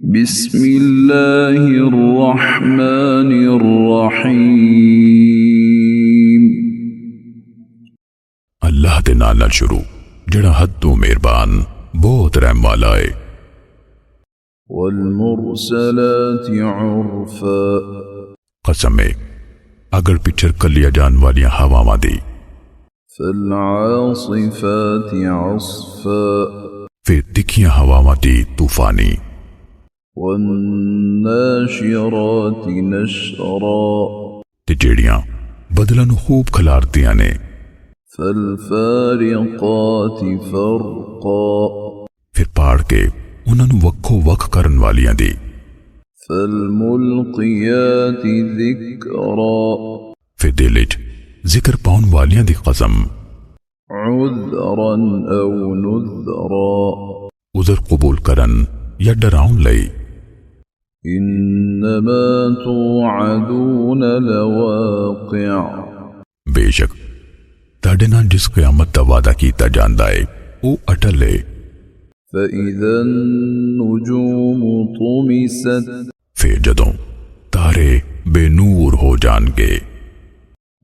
بسم اللہ الرحمن الرحیم۔ اللہ دے نال نال شروع جڑا حد تو مہربان بہت رحم والا ہے۔ والمرسلات عرفا، قسم ہے اگر پچھر کلیا جان والیاں ہواواں دی۔ فالعاصفات عصفا، پھر تکھیاں ہواواں دی طوفانی۔ والناشرات نشرا، تے جیڑیاں بدلاں نو خوب کھلاردیاں نے۔ فالفارقات فرقا، پھر پاڑ کے انہاں نو وکھو وکھ کرن والیاں دی۔ فالملقیات ذکرا، پھر دل وچ ذکر پاؤن والیاں دی قسم۔ عذرا او نذرا، عذر قبول کرن یا ڈراؤن لئی۔ انما توعدون لواقع، بے شک تاڈے نال جس قیامت دا وعدہ کیتا جاندا ہے او اٹل ہے۔ فإذا النجوم طمست، پھر جدوں تارے بے نور ہو جان گے۔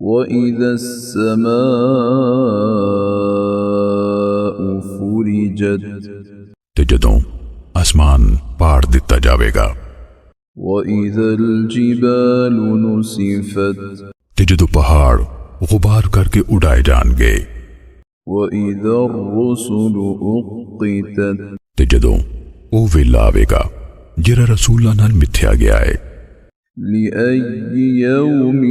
وإذا السماء فرجت، تے جدوں آسمان پاڑ دتا جاوے گا۔ وإذا الجبال نسفت، تے جدوں پہاڑ غبار کر کے اڑائے جان گے۔ وإذا الرسل أقتت، تے جدوں او ویلا آوے گا جرا رسولاں نال متھیا گیا ہے۔ لأي يوم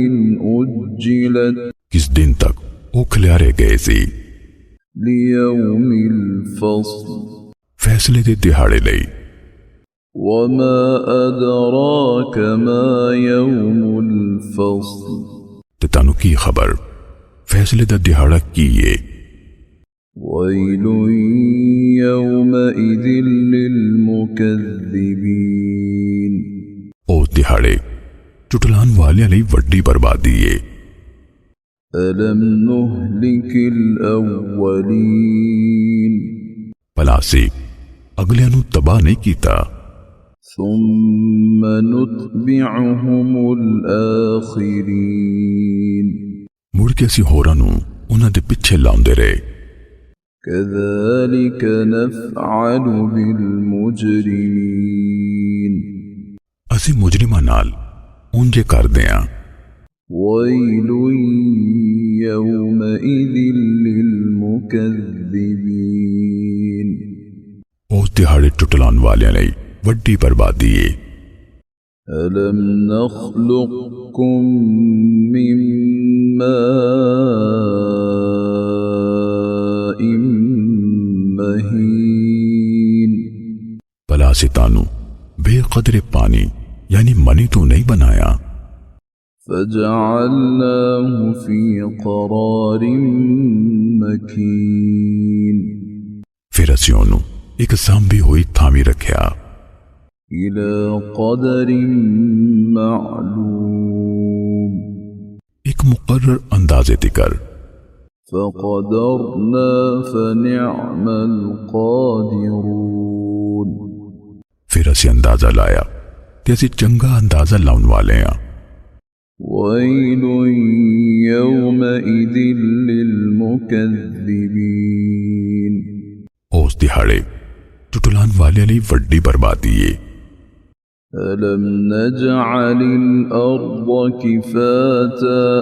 أجلت، کس دن تک او کھلیارے گئے سی۔ ليوم الفصل، فیصلے دے دہاڑے لئی۔ وما أدراك ما يوم الفصل، تے تانوں کی خبر فیصلے دا دہاڑا کی ہے۔ ويل يومئذ للمكذبين، او دہاڑے چٹلان والیاں لئی وڈی بربادی ہے۔ ألم نهلك الأولين، پلاسی اگلیاں نو تباہ نہیں کیتا۔ ثم نتبعهم الآخرين، مڑ کے اسی ہوراں نو انہاں دے پچھے لاؤندے رہے۔ كذلك نفعل بالمجرمين، اسی مجرماں نال اونجے کر دیاں۔ ويل يومئذ للمكذبين، اس دہاڑے ٹٹلان والیاں لئی وڈی بربادی ہے۔ ألم نخلقكم من ماء مهين، بلا ستانو بے قدر پانی یعنی منی تو نہیں بنایا۔ فجعلناه في قرار مكين، پھر اسی انہوں ایک سانبھی ہوئی تھامی رکھیا۔ إلى قدر معلوم، ایک مقرر اندازے تکر۔ فقدرنا فنعم القادرون، پھر اسی اندازہ لایا تے اسی چنگا اندازہ لاؤن والے ہیں۔ ويل يومئذ للمكذبين، اس دہاڑے ٹٹلان والے لئی وڈی بربادی ہے۔ ألم نجعل الأرض كفاتا،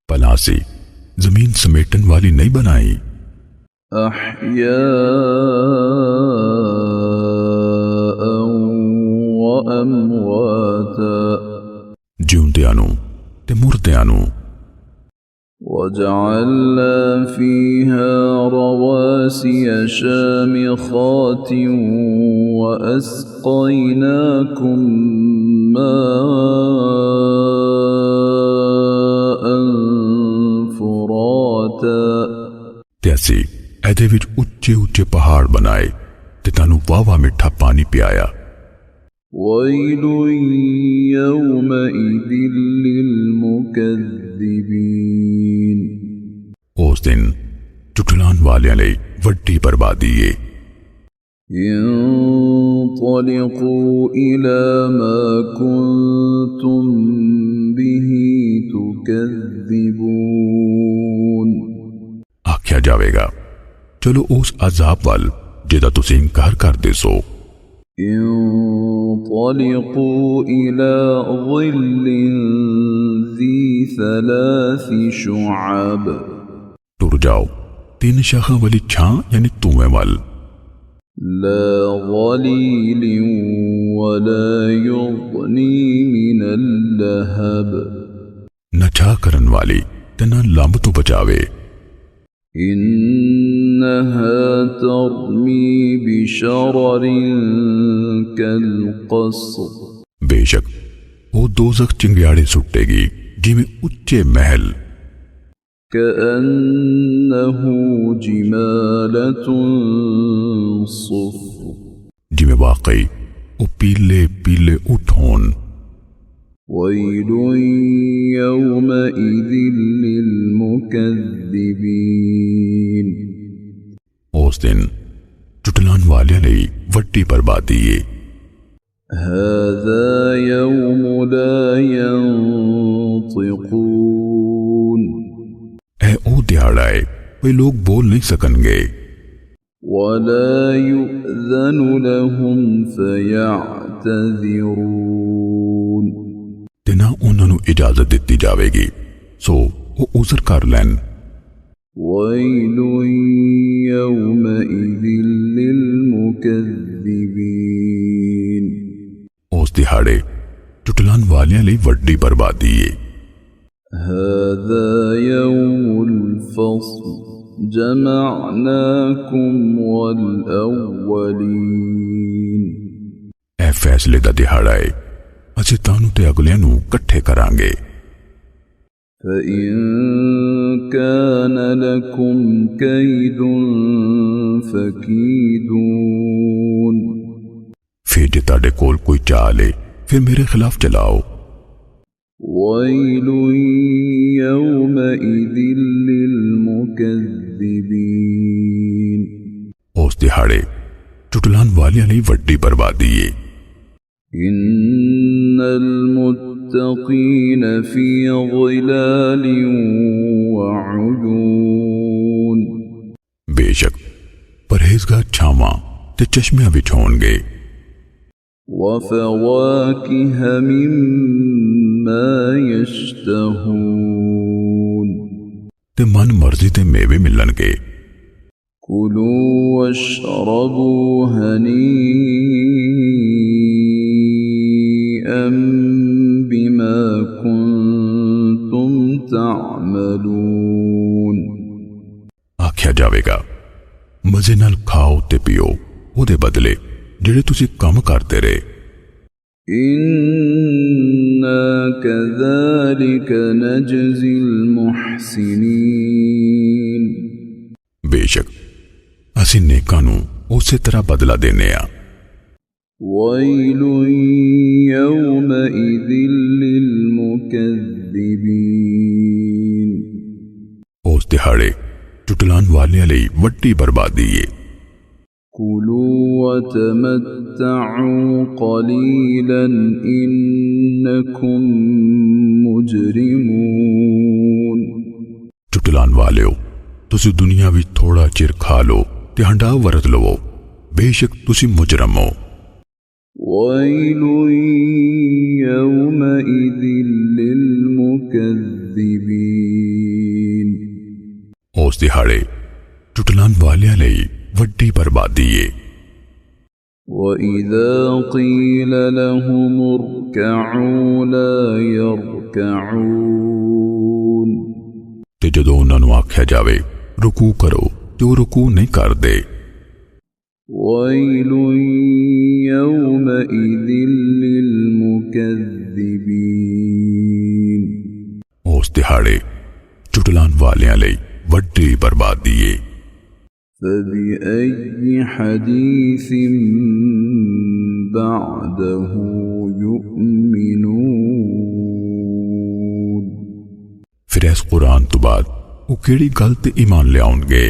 پلاسی زمین سمیٹن والی نہیں بنائی۔ أحياء وأمواتا، جیوندیاں نو تے مردیاں نو۔ وجعلنا فيها رواسي شامخات وأسقيناكم ماء فراتا، تے اسی ایدے وچ اچے اچے پہاڑ بنائے تے تانوں واوا مٹھا پانی پیایا۔ ويل يومئذ للمكذبين، اس دن ٹٹلان والیاں لئی وڈی بربادی ہے۔ انطلقوا إلى ما كنتم به تكذبون آکھیا جاوے گا چلو اس عذاب وال جدا تسی انکار کر دے سو انطلقوا إلى ظل ذي 3 شعب ٹر جاؤ 3 شاخاں والی چھاں یعنی تویں وال لا ظليل ولا يغني من اللهب نہ چھا کرن والی تے نہ لمب تو بچاوے إنها ترمي بشرر كالقصر بے شک وہ دوزخ چنگیاڑے سٹے گی جی میں اچے محل كأنه جمالة صفر جی میں واقعی وہ پیلے پیلے اٹھون ويل يومئذ للمكذبين اس دن چٹلان والے لئی وڈی بربادی ہے هذا يوم لا ينطقون اے او دیہڑا ہے وہ لوگ بول نہیں سکن گے ولا يؤذن لهم فيعتذرون تے نہ انہوں نے اجازت دیتی جاوے گی سو وہ عذر کر لین ويل يومئذ للمكذبين اس دیہڑے چٹلان والیاں لئی وڈی بربادی ہے هذا يوم الفصل جمعناكم والأولين اے فیصلے دا دیہڑا ہے اسی تانوں تے اگلیاں نوں کٹھے کران گے فإن كان لكم كيد فكيدون پھر جے تاڑے کول کوئی چالے پھر میرے خلاف چلاؤ ويل يومئذ للمكذبين اس دیہڑے چٹلان والیاں لئی وڈی بربادی ہے إن المتقين في ظلال وعيون بے شک پرہیزگار چھاواں تے چشمیاں وچ ہون گے وفواكه مما يشتهون تے من مرضی تے میوے ملن گے كلوا واشربوا هنيئا بما كنتم تعملون آکھیا جاوے گا مزے نال کھاؤ تے پیو او دے بدلے جڑے تسی کام کرتے رہے إنا كذلك نجزي المحسنين بے شک اسی نیکاں نوں اسی طرح بدلہ دینے آ ويل يومئذ للمكذبين اس دہاڑے چٹلان والیاں لئی وڈی بربادی ہے كلوا وتمتعوا قليلا إنكم مجرمون چٹلان والیو تسی دنیا وچ تھوڑا چر کھا لو تے ہنڈا ورت لو بے شک تسی مجرم ہو ويل يومئذ للمكذبين اس دہاڑے چٹلان والیاں لئی وڈی بربادی ہے وَإِذَا قِيلَ لَهُمُ ارْكَعُوا لَا يَرْكَعُونَ تے جدو انہاں نوں آکھیا جاوے رکوع کرو تے وہ رکوع نہیں کر دے وَيْلٌ يَوْمَئِذٍ لِّلْمُكَذِّبِينَ اس دہاڑے چٹلان والیاں لئی وڈی بربادی ہے فَبِأَيِّ حَدِيثٍ بَعْدَهُ يُؤْمِنُونَ پھر اس قرآن تو بعد وہ کیڑی گل تے ایمان لے آؤں گے